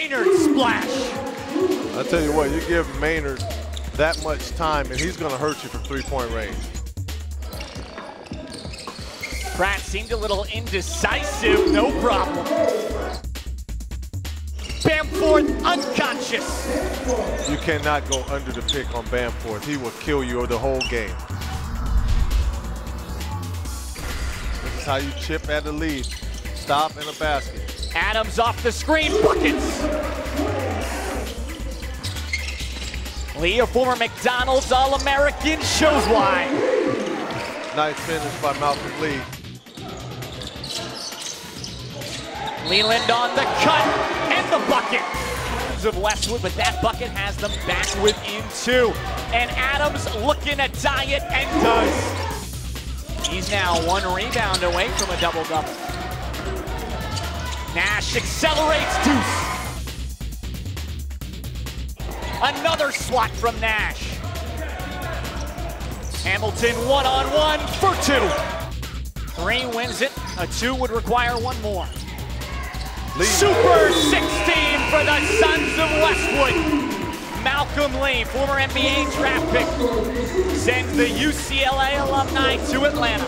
Maynard splash. I tell you what, you give Maynard that much time and he's gonna hurt you from three-point range. Pratt seemed a little indecisive, no problem. Bamforth unconscious. You cannot go under the pick on Bamforth. He will kill you the whole game. This is how you chip at the lead. Stop in a basket. Adams off the screen, buckets. Lee, a former McDonald's All-American, shows why. Nice finish by Malcolm Lee. Leland on the cut and the bucket. Sons of Westwood, but that bucket has them back within two. And Adams looking to tie it and does. He's now one rebound away from a double-double. Nash accelerates, deuce. Another swat from Nash. Hamilton one-on-one for two. 3 wins it, a 2 would require 1 more. Lee. Super 16 for the Sons of Westwood. Malcolm Lee, former NBA draft pick, sends the UCLA alumni to Atlanta.